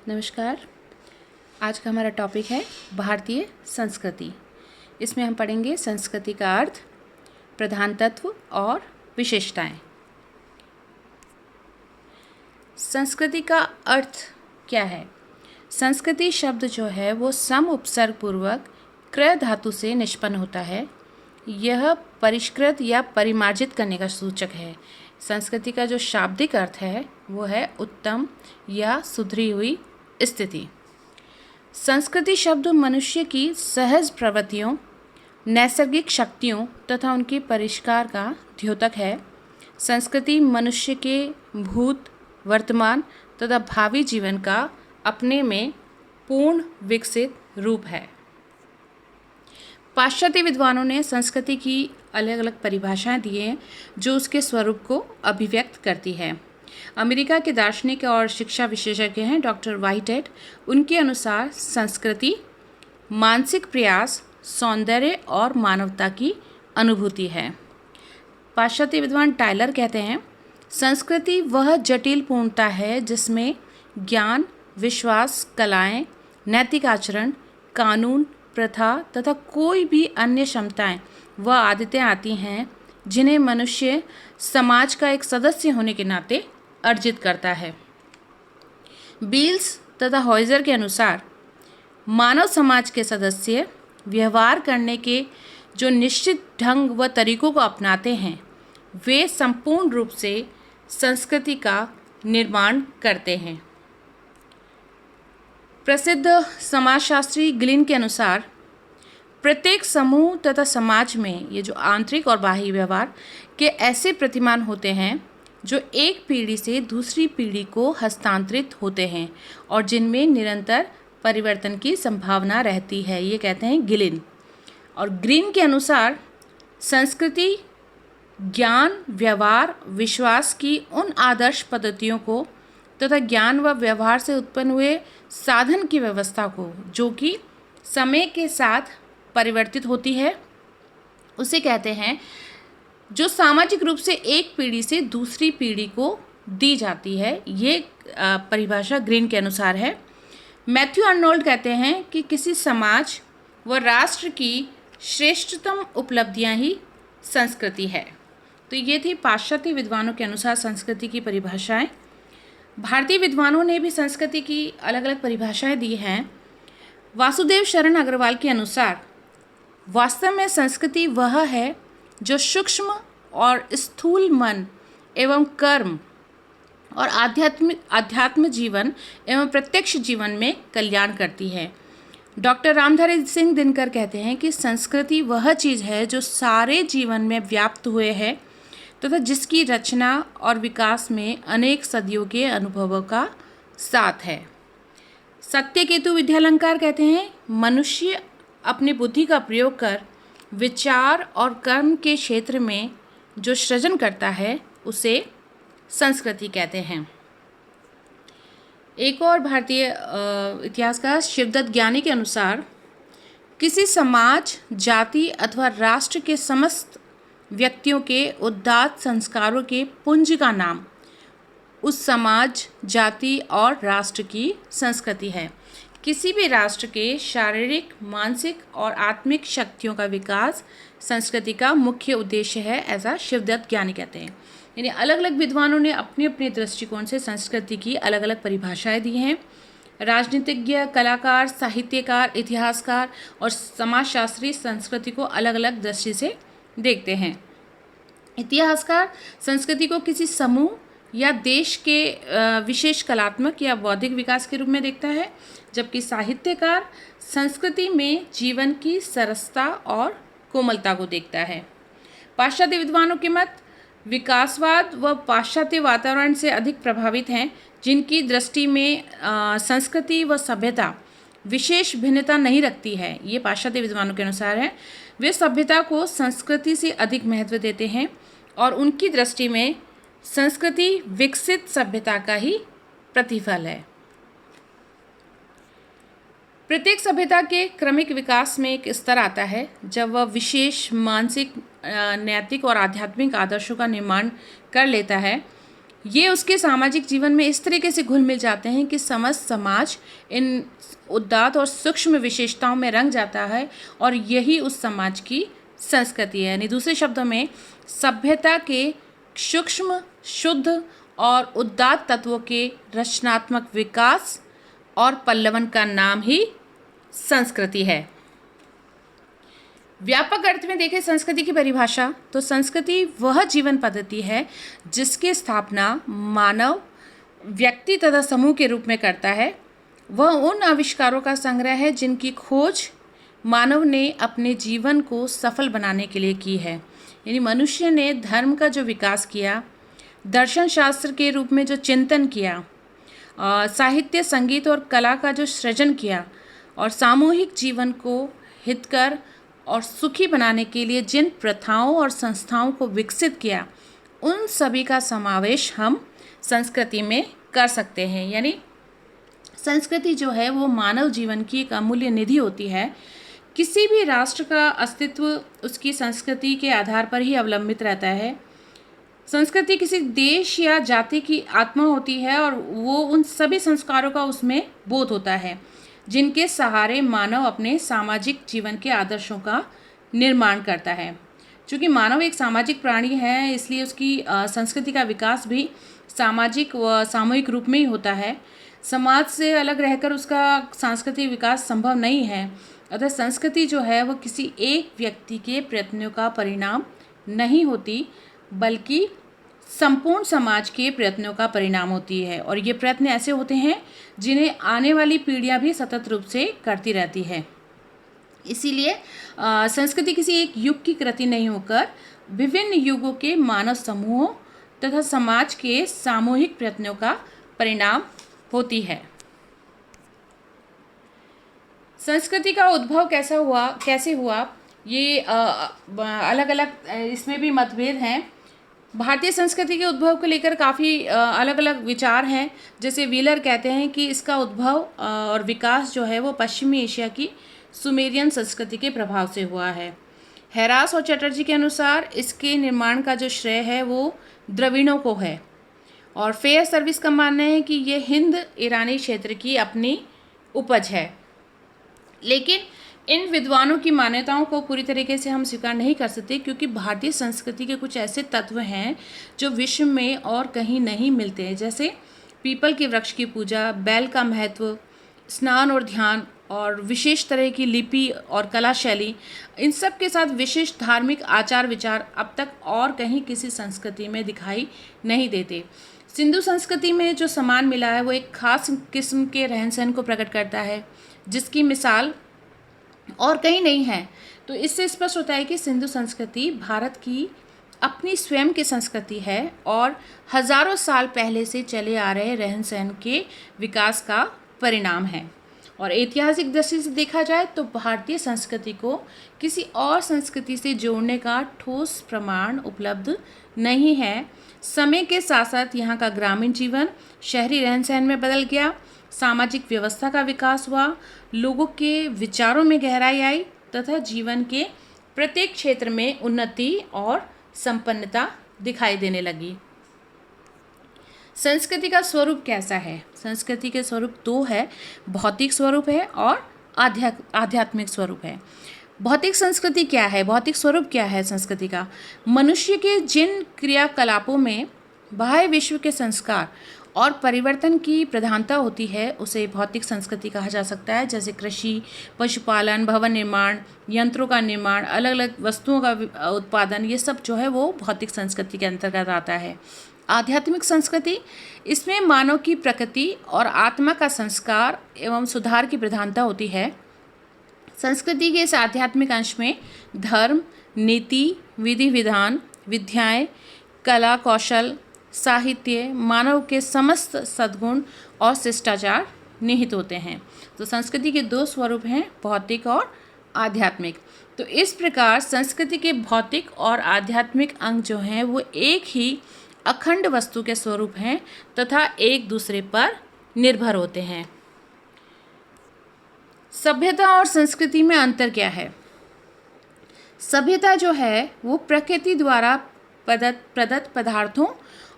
नमस्कार। आज का हमारा टॉपिक है भारतीय संस्कृति। इसमें हम पढ़ेंगे संस्कृति का अर्थ, प्रधान तत्व और विशेषताएं। संस्कृति का अर्थ क्या है? संस्कृति शब्द जो है वो सम उपसर्ग पूर्वक क्रय धातु से निष्पन्न होता है। यह परिष्कृत या परिमार्जित करने का सूचक है। संस्कृति का जो शाब्दिक अर्थ है वो है उत्तम या सुधरी हुई स्थिति। संस्कृति शब्द मनुष्य की सहज प्रवृत्तियों, नैसर्गिक शक्तियों तथा उनके परिष्कार का द्योतक है। संस्कृति मनुष्य के भूत, वर्तमान तथा भावी जीवन का अपने में पूर्ण विकसित रूप है। पाश्चात्य विद्वानों ने संस्कृति की अलग अलग परिभाषाएं दी हैं जो उसके स्वरूप को अभिव्यक्त करती है। अमेरिका के दार्शनिक और शिक्षा विशेषज्ञ हैं डॉक्टर व्हाइटहेड। उनके अनुसार संस्कृति मानसिक प्रयास, सौंदर्य और मानवता की अनुभूति है। पाश्चात्य विद्वान टायलर कहते हैं, संस्कृति वह जटिल पूर्णता है जिसमें ज्ञान, विश्वास, कलाएं, नैतिक आचरण, कानून, प्रथा तथा कोई भी अन्य क्षमताएं व आदतें आती हैं जिन्हें मनुष्य समाज का एक सदस्य होने के नाते अर्जित करता है। बील्स तथा हॉइजर के अनुसार मानव समाज के सदस्य व्यवहार करने के जो निश्चित ढंग व तरीकों को अपनाते हैं वे संपूर्ण रूप से संस्कृति का निर्माण करते हैं। प्रसिद्ध समाजशास्त्री गिलिन के अनुसार प्रत्येक समूह तथा समाज में ये जो आंतरिक और बाह्य व्यवहार के ऐसे प्रतिमान होते हैं जो एक पीढ़ी से दूसरी पीढ़ी को हस्तांतरित होते हैं और जिनमें निरंतर परिवर्तन की संभावना रहती है। ये कहते हैं गिलिन। और ग्रीन के अनुसार संस्कृति ज्ञान, व्यवहार, विश्वास की उन आदर्श पद्धतियों को तथा ज्ञान व व्यवहार से उत्पन्न हुए साधन की व्यवस्था को जो कि समय के साथ परिवर्तित होती है उसे कहते हैं, जो सामाजिक रूप से एक पीढ़ी से दूसरी पीढ़ी को दी जाती है। ये परिभाषा ग्रीन के अनुसार है। मैथ्यू अर्नोल्ड कहते हैं कि किसी समाज व राष्ट्र की श्रेष्ठतम उपलब्धियां ही संस्कृति है। तो ये थी पाश्चात्य विद्वानों के अनुसार संस्कृति की परिभाषाएं। भारतीय विद्वानों ने भी संस्कृति की अलग अलग परिभाषाएं दी हैं। वासुदेव शरण अग्रवाल के अनुसार वास्तव में संस्कृति वह है जो सूक्ष्म और स्थूल मन एवं कर्म और आध्यात्म जीवन एवं प्रत्यक्ष जीवन में कल्याण करती है। डॉक्टर रामधारी सिंह दिनकर कहते हैं कि संस्कृति वह चीज़ है जो सारे जीवन में व्याप्त हुए है तथा जिसकी रचना और विकास में अनेक सदियों के अनुभवों का साथ है। सत्यकेतु विद्यालंकार कहते हैं, मनुष्य अपनी बुद्धि का प्रयोग कर विचार और कर्म के क्षेत्र में जो सृजन करता है उसे संस्कृति कहते हैं। एक और भारतीय इतिहासकार शिवदत्त ज्ञानी के अनुसार किसी समाज, जाति अथवा राष्ट्र के समस्त व्यक्तियों के उदात्त संस्कारों के पुंज का नाम उस समाज, जाति और राष्ट्र की संस्कृति है। किसी भी राष्ट्र के शारीरिक, मानसिक और आत्मिक शक्तियों का विकास संस्कृति का मुख्य उद्देश्य है, ऐसा शिवदत्त ज्ञानी कहते हैं। यानी अलग अलग विद्वानों ने अपने अपने दृष्टिकोण से संस्कृति की अलग अलग परिभाषाएं दी हैं। राजनीतिज्ञ, कलाकार, साहित्यकार, इतिहासकार और समाजशास्त्री संस्कृति को अलग अलग दृष्टि से देखते हैं। इतिहासकार संस्कृति को किसी समूह या देश के विशेष कलात्मक या बौद्धिक विकास के रूप में देखता है, जबकि साहित्यकार संस्कृति में जीवन की सरसता और कोमलता को देखता है। पाश्चात्य विद्वानों के मत विकासवाद व पाश्चात्य वातावरण से अधिक प्रभावित हैं, जिनकी दृष्टि में संस्कृति व सभ्यता विशेष भिन्नता नहीं रखती है। ये पाश्चात्य विद्वानों के अनुसार है। वे सभ्यता को संस्कृति से अधिक महत्व देते हैं और उनकी दृष्टि में संस्कृति विकसित सभ्यता का ही प्रतिफल है। प्रत्येक सभ्यता के क्रमिक विकास में एक स्तर आता है जब वह विशेष मानसिक, नैतिक और आध्यात्मिक आदर्शों का निर्माण कर लेता है। ये उसके सामाजिक जीवन में इस तरीके से घुल मिल जाते हैं कि समस्त समाज इन उदात्त और सूक्ष्म विशेषताओं में रंग जाता है और यही उस समाज की संस्कृति है। यानी दूसरे शब्दों में सभ्यता के सूक्ष्म, शुद्ध और उदात्त तत्वों के रचनात्मक विकास और पल्लवन का नाम ही संस्कृति है। व्यापक अर्थ में देखें संस्कृति की परिभाषा, तो संस्कृति वह जीवन पद्धति है जिसकी स्थापना मानव व्यक्ति तथा समूह के रूप में करता है। वह उन आविष्कारों का संग्रह है जिनकी खोज मानव ने अपने जीवन को सफल बनाने के लिए की है। यानी मनुष्य ने धर्म का जो विकास किया, दर्शन शास्त्र के रूप में जो चिंतन किया, साहित्य, संगीत और कला का जो सृजन किया और सामूहिक जीवन को हितकर और सुखी बनाने के लिए जिन प्रथाओं और संस्थाओं को विकसित किया, उन सभी का समावेश हम संस्कृति में कर सकते हैं। यानी संस्कृति जो है वो मानव जीवन की एक अमूल्य निधि होती है। किसी भी राष्ट्र का अस्तित्व उसकी संस्कृति के आधार पर ही अवलंबित रहता है। संस्कृति किसी देश या जाति की आत्मा होती है और वो उन सभी संस्कारों का उसमें बोध होता है जिनके सहारे मानव अपने सामाजिक जीवन के आदर्शों का निर्माण करता है। चूँकि मानव एक सामाजिक प्राणी है, इसलिए उसकी संस्कृति का विकास भी सामाजिक व सामूहिक रूप में ही होता है। समाज से अलग रहकर उसका सांस्कृतिक विकास संभव नहीं है। अतः संस्कृति जो है वो किसी एक व्यक्ति के प्रयत्नों का परिणाम नहीं होती, बल्कि संपूर्ण समाज के प्रयत्नों का परिणाम होती है। और ये प्रयत्न ऐसे होते हैं जिन्हें आने वाली पीढ़ियां भी सतत रूप से करती रहती है। इसीलिए संस्कृति किसी एक युग की कृति नहीं होकर विभिन्न युगों के मानव समूहों तथा समाज के सामूहिक प्रयत्नों का परिणाम होती है। संस्कृति का उद्भव कैसे हुआ, ये अलग अलग इसमें भी मतभेद हैं। भारतीय संस्कृति के उद्भव को लेकर काफ़ी अलग अलग विचार हैं। जैसे व्हीलर कहते हैं कि इसका उद्भव और विकास जो है वो पश्चिमी एशिया की सुमेरियन संस्कृति के प्रभाव से हुआ है। हैरास और चटर्जी के अनुसार इसके निर्माण का जो श्रेय है वो द्रविड़ों को है। और फेयर सर्विस का मानना है कि ये हिंद ईरानी क्षेत्र की अपनी उपज है। लेकिन इन विद्वानों की मान्यताओं को पूरी तरीके से हम स्वीकार नहीं कर सकते, क्योंकि भारतीय संस्कृति के कुछ ऐसे तत्व हैं जो विश्व में और कहीं नहीं मिलते हैं। जैसे पीपल के वृक्ष की पूजा, बैल का महत्व, स्नान और ध्यान और विशेष तरह की लिपि और कला शैली, इन सब के साथ विशेष धार्मिक आचार विचार अब तक और कहीं किसी संस्कृति में दिखाई नहीं देते। सिंधु संस्कृति में जो समान मिला है वो एक खास किस्म के रहन सहन को प्रकट करता है, जिसकी मिसाल और कहीं नहीं है। तो इससे स्पष्ट होता है कि सिंधु संस्कृति भारत की अपनी स्वयं की संस्कृति है और हजारों साल पहले से चले आ रहे रहन सहन के विकास का परिणाम है। और ऐतिहासिक दृष्टि से देखा जाए तो भारतीय संस्कृति को किसी और संस्कृति से जोड़ने का ठोस प्रमाण उपलब्ध नहीं है। समय के साथ साथ यहाँ का ग्रामीण जीवन शहरी रहन सहन में बदल गया, सामाजिक व्यवस्था का विकास हुआ, लोगों के विचारों में गहराई आई तथा जीवन के प्रत्येक क्षेत्र में उन्नति और संपन्नता दिखाई देने लगी। संस्कृति का स्वरूप कैसा है? संस्कृति के स्वरूप दो है, भौतिक स्वरूप है और आध्यात्मिक स्वरूप है। भौतिक संस्कृति क्या है? भौतिक स्वरूप क्या है संस्कृति का? मनुष्य के जिन क्रियाकलापों में बाह्य विश्व के संस्कार और परिवर्तन की प्रधानता होती है उसे भौतिक संस्कृति कहा जा सकता है। जैसे कृषि, पशुपालन, भवन निर्माण, यंत्रों का निर्माण, अलग अलग वस्तुओं का उत्पादन, ये सब जो है वो भौतिक संस्कृति के अंतर्गत आता है। आध्यात्मिक संस्कृति, इसमें मानव की प्रकृति और आत्मा का संस्कार एवं सुधार की प्रधानता होती है। संस्कृति के इस आध्यात्मिक अंश में धर्म, नीति, विधि विधान, विद्याएं, कला कौशल, साहित्य, मानव के समस्त सद्गुण और शिष्टाचार निहित होते हैं। तो संस्कृति के दो स्वरूप हैं, भौतिक और आध्यात्मिक। तो इस प्रकार संस्कृति के भौतिक और आध्यात्मिक अंग जो हैं वो एक ही अखंड वस्तु के स्वरूप हैं तथा एक दूसरे पर निर्भर होते हैं। सभ्यता और संस्कृति में अंतर क्या है? सभ्यता जो है वो प्रकृति द्वारा प्रदत्त पदार्थों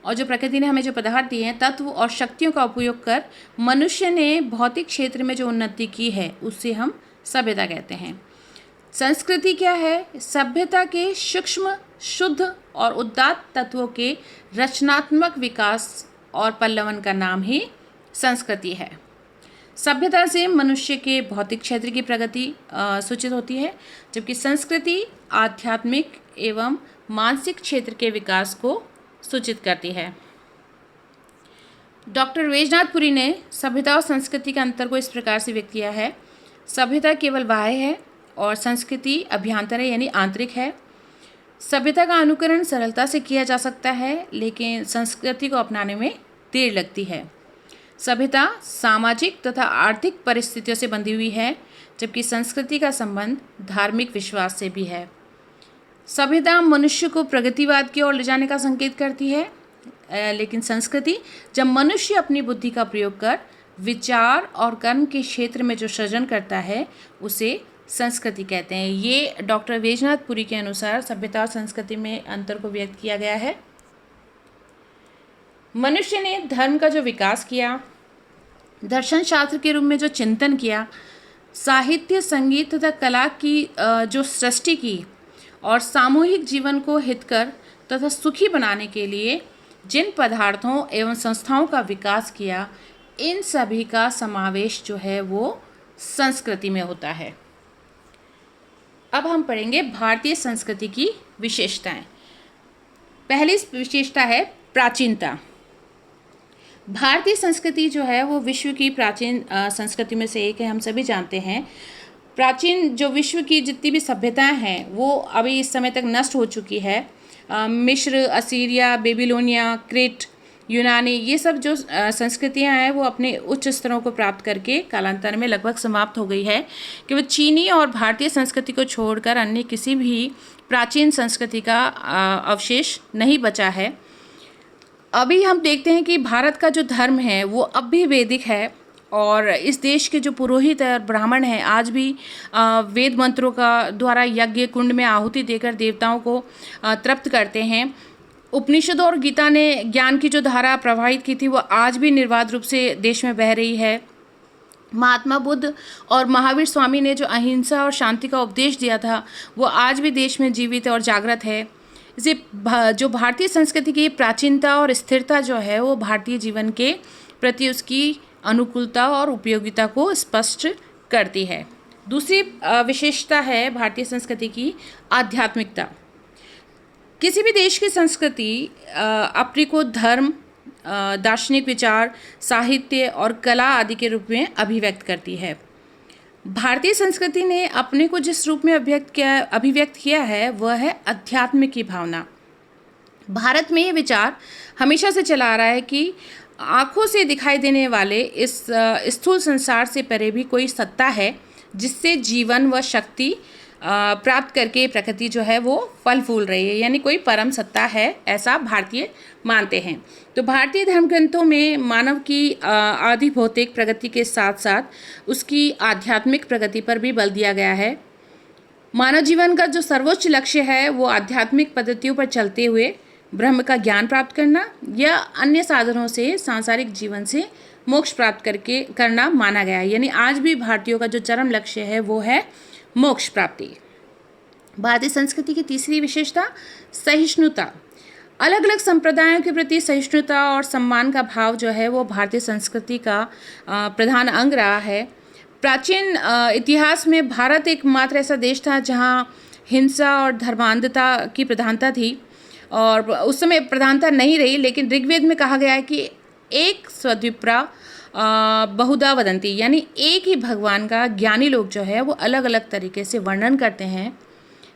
और जो प्रकृति ने हमें जो पदार्थ दिए हैं, तत्व और शक्तियों का उपयोग कर मनुष्य ने भौतिक क्षेत्र में जो उन्नति की है उससे हम सभ्यता कहते हैं। संस्कृति क्या है? सभ्यता के सूक्ष्म, शुद्ध और उदात्त तत्वों के रचनात्मक विकास और पल्लवन का नाम ही संस्कृति है। सभ्यता से मनुष्य के भौतिक क्षेत्र की प्रगति सूचित होती है, जबकि संस्कृति आध्यात्मिक एवं मानसिक क्षेत्र के विकास को सूचित करती है। डॉक्टर वैजनाथ पुरी ने सभ्यता और संस्कृति के अंतर को इस प्रकार से व्यक्त किया है। सभ्यता केवल बाह्य है और संस्कृति अभ्यंतर है, यानी आंतरिक है। सभ्यता का अनुकरण सरलता से किया जा सकता है, लेकिन संस्कृति को अपनाने में देर लगती है। सभ्यता सामाजिक तथा आर्थिक परिस्थितियों से बंधी हुई है, जबकि संस्कृति का संबंध धार्मिक विश्वास से भी है। सभ्यता मनुष्य को प्रगतिवाद की ओर ले जाने का संकेत करती है, लेकिन संस्कृति जब मनुष्य अपनी बुद्धि का प्रयोग कर विचार और कर्म के क्षेत्र में जो सृजन करता है उसे संस्कृति कहते हैं। ये डॉक्टर वैजनाथ पुरी के अनुसार सभ्यता और संस्कृति में अंतर को व्यक्त किया गया है। मनुष्य ने धर्म का जो विकास किया, दर्शन शास्त्र के रूप में जो चिंतन किया, साहित्य, संगीत तथा कला की जो सृष्टि की और सामूहिक जीवन को हितकर तथा सुखी बनाने के लिए जिन पदार्थों एवं संस्थाओं का विकास किया, इन सभी का समावेश जो है वो संस्कृति में होता है। अब हम पढ़ेंगे भारतीय संस्कृति की विशेषताएं। पहली विशेषता है प्राचीनता। भारतीय संस्कृति जो है वो विश्व की प्राचीन संस्कृति में से एक है। हम सभी जानते हैं प्राचीन जो विश्व की जितनी भी सभ्यताएं हैं वो अभी इस समय तक नष्ट हो चुकी है। मिस्र, असीरिया, बेबीलोनिया, क्रेट, यूनानी, ये सब जो संस्कृतियां हैं वो अपने उच्च स्तरों को प्राप्त करके कालांतर में लगभग समाप्त हो गई है। केवल चीनी और भारतीय संस्कृति को छोड़कर अन्य किसी भी प्राचीन संस्कृति का अवशेष नहीं बचा है। अभी हम देखते हैं कि भारत का जो धर्म है वो अब भी वैदिक है और इस देश के जो पुरोहित और ब्राह्मण हैं आज भी वेद मंत्रों का द्वारा यज्ञ कुंड में आहुति देकर देवताओं को तृप्त करते हैं। उपनिषद और गीता ने ज्ञान की जो धारा प्रवाहित की थी वो आज भी निर्बाध रूप से देश में बह रही है। महात्मा बुद्ध और महावीर स्वामी ने जो अहिंसा और शांति का उपदेश दिया था वो आज भी देश में जीवित और जागृत है। इसे जो भारतीय संस्कृति की प्राचीनता और स्थिरता जो है वो भारतीय जीवन के प्रति उसकी अनुकूलता और उपयोगिता को स्पष्ट करती है। दूसरी विशेषता है भारतीय संस्कृति की आध्यात्मिकता। किसी भी देश की संस्कृति अपने को धर्म, दार्शनिक विचार, साहित्य और कला आदि के रूप में अभिव्यक्त करती है। भारतीय संस्कृति ने अपने को जिस रूप में अभिव्यक्त किया है वह है अध्यात्म की भावना। भारत में ये विचार हमेशा से चला आ रहा है कि आँखों से दिखाई देने वाले इस स्थूल संसार से परे भी कोई सत्ता है जिससे जीवन व शक्ति प्राप्त करके प्रकृति जो है वो फल फूल रही है, यानी कोई परम सत्ता है, ऐसा भारतीय मानते हैं। तो भारतीय धर्म ग्रंथों में मानव की आदि भौतिक प्रगति के साथ साथ उसकी आध्यात्मिक प्रगति पर भी बल दिया गया है। मानव जीवन का जो सर्वोच्च लक्ष्य है वो आध्यात्मिक पद्धतियों पर चलते हुए ब्रह्म का ज्ञान प्राप्त करना या अन्य साधनों से सांसारिक जीवन से मोक्ष प्राप्त करना माना गया है। यानी आज भी भारतीयों का जो चरम लक्ष्य है वो है मोक्ष प्राप्ति। भारतीय संस्कृति की तीसरी विशेषता सहिष्णुता। अलग अलग संप्रदायों के प्रति सहिष्णुता और सम्मान का भाव जो है वो भारतीय संस्कृति का प्रधान अंग रहा है। प्राचीन इतिहास में भारत एकमात्र ऐसा देश था जहाँ हिंसा और धर्मांधता की प्रधानता थी, और उस समय प्रधानता नहीं रही, लेकिन ऋग्वेद में कहा गया है कि एक स्वद्विप्रा बहुधा वदंती, यानी एक ही भगवान का ज्ञानी लोग जो है वो अलग अलग तरीके से वर्णन करते हैं।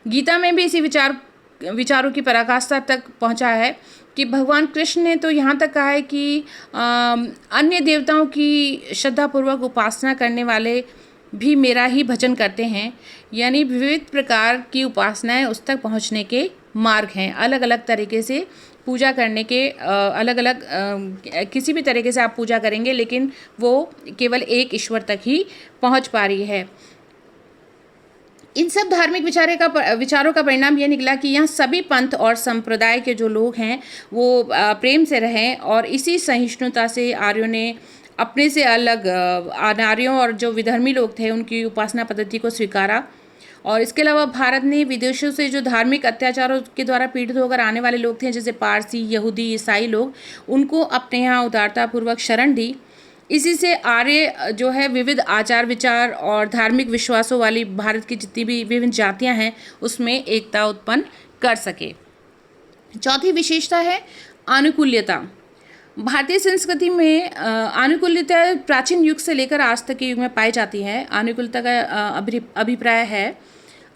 गीता में भी इसी विचारों की पराकाष्ठा तक पहुंचा है कि भगवान कृष्ण ने तो यहाँ तक कहा है कि अन्य देवताओं की श्रद्धापूर्वक उपासना करने वाले भी मेरा ही भजन करते हैं। यानी विविध प्रकार की उपासनाएं उस तक पहुँचने के मार्ग हैं। अलग अलग तरीके से पूजा करने के अलग अलग किसी भी तरीके से आप पूजा करेंगे लेकिन वो केवल एक ईश्वर तक ही पहुंच पा रही है। इन सब धार्मिक विचारों का परिणाम ये निकला कि यहाँ सभी पंथ और संप्रदाय के जो लोग हैं वो प्रेम से रहें, और इसी सहिष्णुता से आर्यों ने अपने से अलग नारियों और जो विधर्मी लोग थे उनकी उपासना पद्धति को स्वीकारा। और इसके अलावा भारत ने विदेशों से जो धार्मिक अत्याचारों के द्वारा पीड़ित होकर आने वाले लोग थे, जैसे पारसी, यहूदी, ईसाई लोग, उनको अपने यहाँ उदारतापूर्वक शरण दी। इसी से आर्य जो है विविध आचार विचार और धार्मिक विश्वासों वाली भारत की जितनी भी विभिन्न जातियां हैं उसमें एकता उत्पन्न कर सके। चौथी विशेषता है आनुकूल्यता। भारतीय संस्कृति में आनुकूल्यता प्राचीन युग से लेकर आज तक के युग में पाई जाती है। आनुकूलता का अभिप्राय है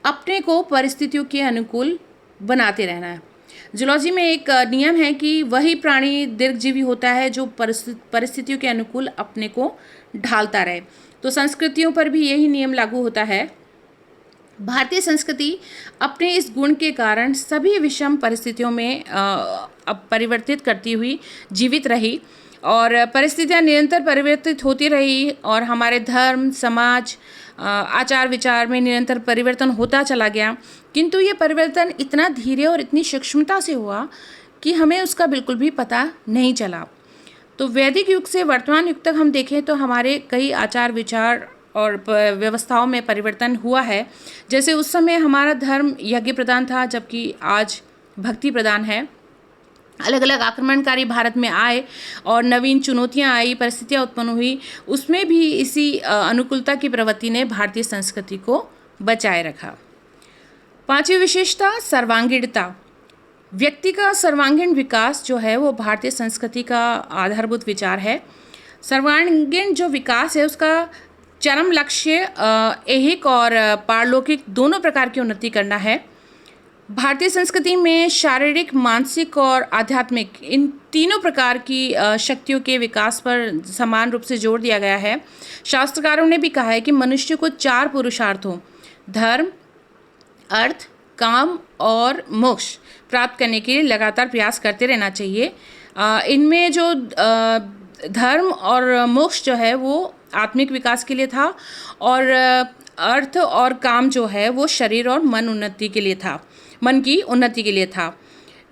अपने को परिस्थितियों के अनुकूल बनाते रहना है। जूलॉजी में एक नियम है कि वही प्राणी दीर्घजीवी होता है जो परिस्थितियों के अनुकूल अपने को ढालता रहे। तो संस्कृतियों पर भी यही नियम लागू होता है। भारतीय संस्कृति अपने इस गुण के कारण सभी विषम परिस्थितियों में परिवर्तित करती हुई जीवित रही, और परिस्थितियां निरंतर परिवर्तित होती रही, और हमारे धर्म, समाज, आचार विचार में निरंतर परिवर्तन होता चला गया। किंतु ये परिवर्तन इतना धीरे और इतनी सूक्ष्मता से हुआ कि हमें उसका बिल्कुल भी पता नहीं चला। तो वैदिक युग से वर्तमान युग तक हम देखें तो हमारे कई आचार विचार और व्यवस्थाओं में परिवर्तन हुआ है। जैसे उस समय हमारा धर्म यज्ञ प्रधान था, जबकि आज भक्ति प्रधान है। अलग अलग आक्रमणकारी भारत में आए और नवीन चुनौतियां आई, परिस्थितियां उत्पन्न हुई, उसमें भी इसी अनुकूलता की प्रवृत्ति ने भारतीय संस्कृति को बचाए रखा। पांचवी विशेषता सर्वांगीणता। व्यक्ति का सर्वांगीण विकास जो है वो भारतीय संस्कृति का आधारभूत विचार है। सर्वांगीण जो विकास है उसका चरम लक्ष्य ऐहिक और पारलौकिक दोनों प्रकार की उन्नति करना है। भारतीय संस्कृति में शारीरिक, मानसिक और आध्यात्मिक इन तीनों प्रकार की शक्तियों के विकास पर समान रूप से जोर दिया गया है। शास्त्रकारों ने भी कहा है कि मनुष्य को 4 पुरुषार्थों धर्म, अर्थ, काम और मोक्ष प्राप्त करने के लिए लगातार प्रयास करते रहना चाहिए। इनमें जो धर्म और मोक्ष जो है वो आत्मिक विकास के लिए था, और अर्थ और काम जो है वो शरीर और मन की उन्नति के लिए था।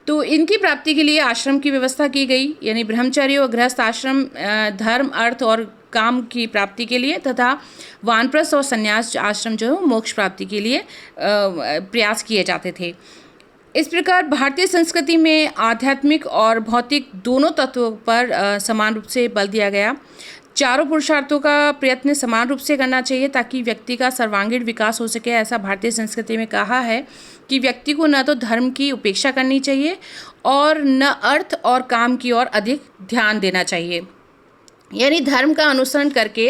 तो इनकी प्राप्ति के लिए आश्रम की व्यवस्था की गई, यानी ब्रह्मचर्य और गृहस्थ आश्रम धर्म, अर्थ और काम की प्राप्ति के लिए, तथा वानप्रस्थ और संन्यास आश्रम जो है मोक्ष प्राप्ति के लिए प्रयास किए जाते थे। इस प्रकार भारतीय संस्कृति में आध्यात्मिक और भौतिक दोनों तत्वों पर समान रूप से बल दिया गया। चारों पुरुषार्थों का प्रयत्न समान रूप से करना चाहिए ताकि व्यक्ति का सर्वांगीण विकास हो सके। ऐसा भारतीय संस्कृति में कहा है कि व्यक्ति को न तो धर्म की उपेक्षा करनी चाहिए और न अर्थ और काम की ओर अधिक ध्यान देना चाहिए। यानी धर्म का अनुसरण करके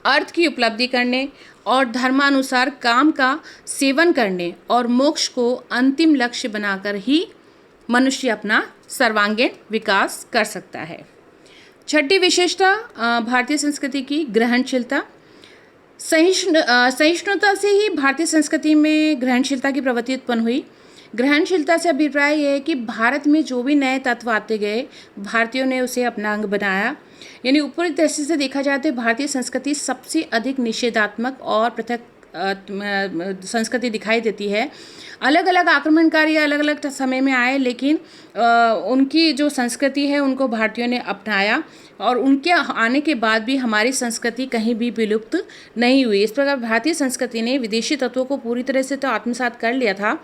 अर्थ की उपलब्धि करने और धर्मानुसार काम का सेवन करने और मोक्ष को अंतिम लक्ष्य बनाकर ही मनुष्य अपना सर्वांगीण विकास कर सकता है। छठी विशेषता भारतीय संस्कृति की ग्रहणशीलता। सहिष्णुता से ही भारतीय संस्कृति में ग्रहणशीलता की प्रवृत्ति उत्पन्न हुई। ग्रहणशीलता से अभिप्राय यह है कि भारत में जो भी नए तत्व आते गए, भारतीयों ने उसे अपना अंग बनाया। यानी ऊपरी दृष्टि से देखा जाए तो भारतीय संस्कृति सबसे अधिक निषेधात्मक और पृथक संस्कृति दिखाई देती है। अलग अलग आक्रमणकारी अलग अलग समय में आए, लेकिन उनकी जो संस्कृति है उनको भारतीयों ने अपनाया, और उनके आने के बाद भी हमारी संस्कृति कहीं भी विलुप्त नहीं हुई। इस प्रकार भारतीय संस्कृति ने विदेशी तत्वों को पूरी तरह से तो आत्मसात कर लिया था,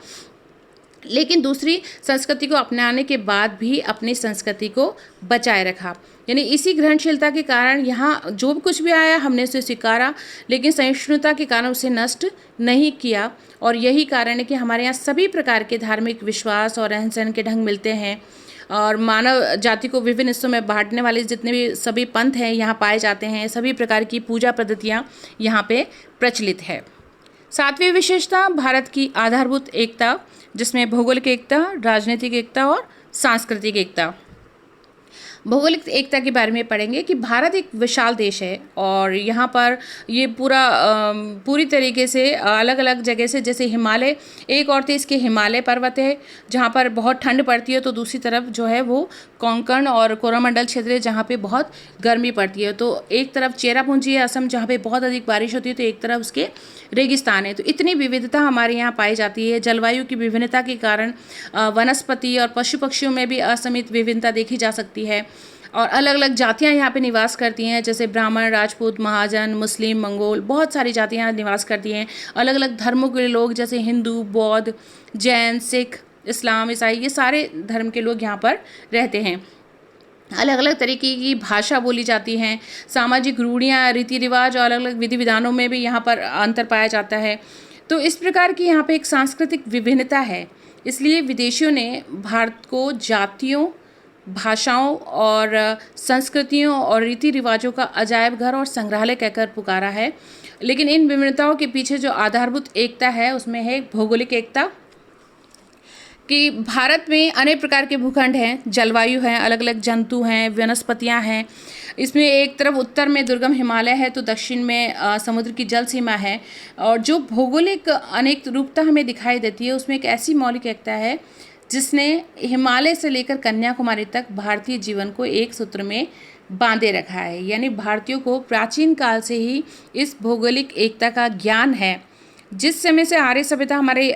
लेकिन दूसरी संस्कृति को अपनाने के बाद भी अपनी संस्कृति को बचाए रखा। यानी इसी ग्रहणशीलता के कारण यहाँ जो कुछ भी आया हमने उसे स्वीकारा, लेकिन सहिष्णुता के कारण उसे नष्ट नहीं किया। और यही कारण है कि हमारे यहाँ सभी प्रकार के धार्मिक विश्वास और रहन सहन के ढंग मिलते हैं, और मानव जाति को विभिन्न हिस्सों में बांटने वाले जितने भी सभी पंथ हैं यहाँ पाए जाते हैं। सभी प्रकार की पूजा पद्धतियाँ यहाँ पे प्रचलित है। सातवीं विशेषता भारत की आधारभूत एकता, जिसमें भौगोलिक एकता, राजनीतिक एकता और सांस्कृतिक एकता। भौगोलिक एकता के बारे में पढ़ेंगे कि भारत एक विशाल देश है और यहाँ पर ये पूरी तरीके से अलग अलग जगह से, जैसे हिमालय एक और देश के हिमालय पर्वत है जहाँ पर बहुत ठंड पड़ती है, तो दूसरी तरफ जो है वो कोंकण और कोरोमंडल क्षेत्र है जहाँ पे बहुत गर्मी पड़ती है। तो एक तरफ चेरापूंजी है असम जहाँ पे बहुत अधिक बारिश होती है, तो एक तरफ उसके रेगिस्तान है। तो इतनी विविधता हमारे यहाँ पाई जाती है। जलवायु की विभिन्नता के कारण वनस्पति और पशु पक्षियों में भी असीमित विभिन्नता देखी जा सकती है और अलग अलग जातियाँ यहाँ पे निवास करती हैं, जैसे ब्राह्मण, राजपूत, महाजन, मुस्लिम, मंगोल, बहुत सारी जातियाँ यहाँ निवास करती हैं। अलग अलग धर्मों के लोग जैसे हिंदू, बौद्ध, जैन, सिख, इस्लाम, ईसाई, ये सारे धर्म के लोग यहाँ पर रहते हैं। अलग अलग तरीके की भाषा बोली जाती हैं। सामाजिक रूढ़ियाँ, रीति रिवाज और अलग अलग विधि विधानों में भी यहाँ पर अंतर पाया जाता है। तो इस प्रकार की यहाँ पे एक सांस्कृतिक विभिन्नता है। इसलिए विदेशियों ने भारत को जातियों, भाषाओं और संस्कृतियों और रीति रिवाजों का अजायब घर और संग्रहालय कहकर पुकारा है। लेकिन इन विभिन्नताओं के पीछे जो आधारभूत एकता है उसमें है भौगोलिक एकता, कि भारत में अनेक प्रकार के भूखंड हैं, जलवायु है, अलग अलग जंतु हैं, वनस्पतियां हैं। इसमें एक तरफ उत्तर में दुर्गम हिमालय है तो दक्षिण में समुद्र की जल सीमा है। और जो भौगोलिक अनेक रूपता हमें दिखाई देती है उसमें एक ऐसी मौलिक एकता है जिसने हिमालय से लेकर कन्याकुमारी तक भारतीय जीवन को एक सूत्र में बांधे रखा है। यानी भारतीयों को प्राचीन काल से ही इस भौगोलिक एकता का ज्ञान है। जिस समय से आर्य सभ्यता हमारे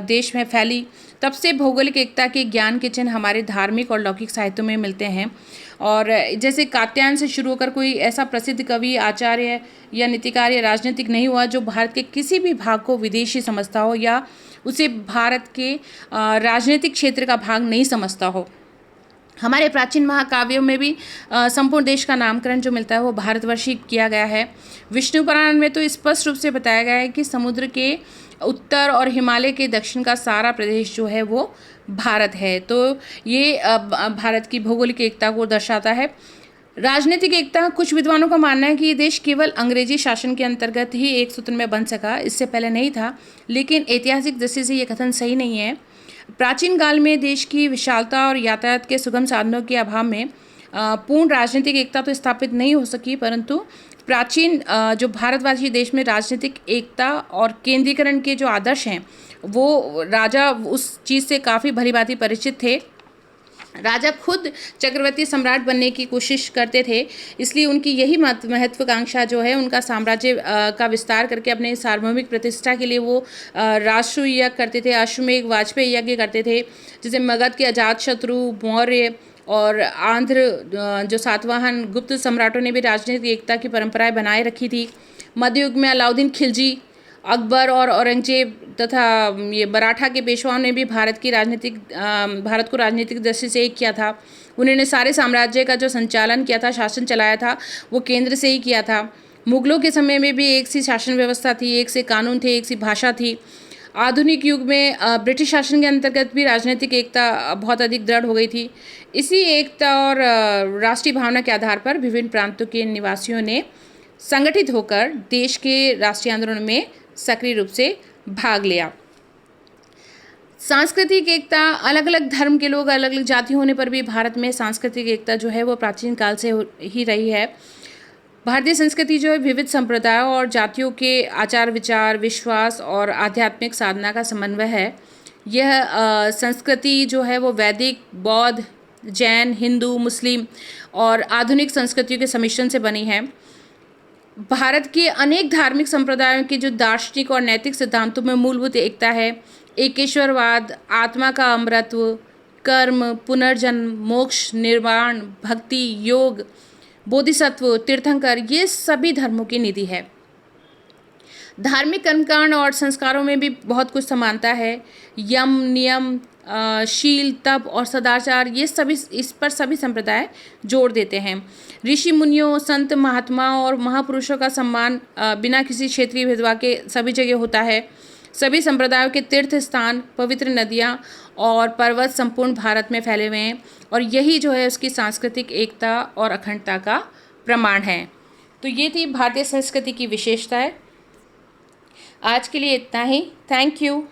देश में फैली तब से भौगोलिक एकता के ज्ञान के चिन्ह हमारे धार्मिक और लौकिक साहित्यों में मिलते हैं। और जैसे कात्यायन से शुरू होकर कोई ऐसा प्रसिद्ध कवि, आचार्य या नीतिकार या राजनीतिक नहीं हुआ जो भारत के किसी भी भाग को विदेशी समझता हो या उसे भारत के राजनीतिक क्षेत्र का भाग नहीं समझता हो। हमारे प्राचीन महाकाव्यों में भी संपूर्ण देश का नामकरण जो मिलता है वो भारतवर्ष ही किया गया है। विष्णु पुराण में तो स्पष्ट रूप से बताया गया है कि समुद्र के उत्तर और हिमालय के दक्षिण का सारा प्रदेश जो है वो भारत है। तो ये भारत की भौगोलिक एकता को दर्शाता है। राजनीतिक एकता, कुछ विद्वानों का मानना है कि ये देश केवल अंग्रेजी शासन के अंतर्गत ही एक सूत्र में बन सका, इससे पहले नहीं था। लेकिन ऐतिहासिक दृष्टि से ये कथन सही नहीं है। प्राचीन काल में देश की विशालता और यातायात के सुगम साधनों के अभाव में पूर्ण राजनीतिक एकता तो स्थापित नहीं हो सकी, परंतु प्राचीन जो भारतवासी देश में राजनीतिक एकता और केंद्रीकरण के जो आदर्श हैं वो राजा उस चीज़ से काफ़ी भलीभांति परिचित थे। राजा खुद चक्रवर्ती सम्राट बनने की कोशिश करते थे, इसलिए उनकी यही महत्वाकांक्षा जो है उनका साम्राज्य का विस्तार करके अपने सार्वभौमिक प्रतिष्ठा के लिए वो राष्ट्र यज्ञ करते थे, अश्वमेध वाजपेयी यज्ञ करते थे। जैसे मगध के अजातशत्रु, मौर्य और आंध्र जो सातवाहन गुप्त सम्राटों ने भी राजनीतिक एकता की परंपराएं बनाए रखी थी। मध्ययुग में अलाउद्दीन खिलजी, अकबर और औरंगजेब तथा ये मराठा के पेशवाओं ने भी भारत को राजनीतिक दृष्टि से एक किया था। उन्होंने सारे साम्राज्य का जो संचालन किया था, शासन चलाया था, वो केंद्र से ही किया था। मुगलों के समय में भी एक सी शासन व्यवस्था थी, एक से कानून थे, एक सी भाषा थी। आधुनिक युग में ब्रिटिश शासन के अंतर्गत भी राजनीतिक एकता बहुत अधिक दृढ़ हो गई थी। इसी एकता और राष्ट्रीय भावना के आधार पर विभिन्न प्रांतों के निवासियों ने संगठित होकर देश के राष्ट्रीय आंदोलन में सक्रिय रूप से भाग लिया। सांस्कृतिक एकता, अलग अलग धर्म के लोग, अलग अलग जाति होने पर भी भारत में सांस्कृतिक एकता जो है वो प्राचीन काल से ही रही है। भारतीय संस्कृति जो है विविध संप्रदायों और जातियों के आचार विचार, विश्वास और आध्यात्मिक साधना का समन्वय है। यह संस्कृति जो है वो वैदिक, बौद्ध, जैन, हिंदू, मुस्लिम और आधुनिक संस्कृतियों के सम्मिश्रण से बनी है। भारत के अनेक धार्मिक संप्रदायों के जो दार्शनिक और नैतिक सिद्धांतों में मूलभूत एकता है। एकेश्वरवाद, आत्मा का अमरत्व, कर्म, पुनर्जन्म, मोक्ष, निर्वाण, भक्ति, योग, बोधिसत्व, तीर्थंकर, ये सभी धर्मों की निधि है। धार्मिक कर्मकांड और संस्कारों में भी बहुत कुछ समानता है। यम, नियम, शील, तप और सदाचार, ये सभी इस पर सभी संप्रदाय जोड़ देते हैं। ऋषि मुनियों, संत, महात्माओं और महापुरुषों का सम्मान बिना किसी क्षेत्रीय भेदभाव के सभी जगह होता है। सभी संप्रदायों के तीर्थ स्थान, पवित्र नदियाँ और पर्वत संपूर्ण भारत में फैले हुए हैं और यही जो है उसकी सांस्कृतिक एकता और अखंडता का प्रमाण है। तो ये थी भारतीय संस्कृति की विशेषताएं। आज के लिए इतना ही। Thank you.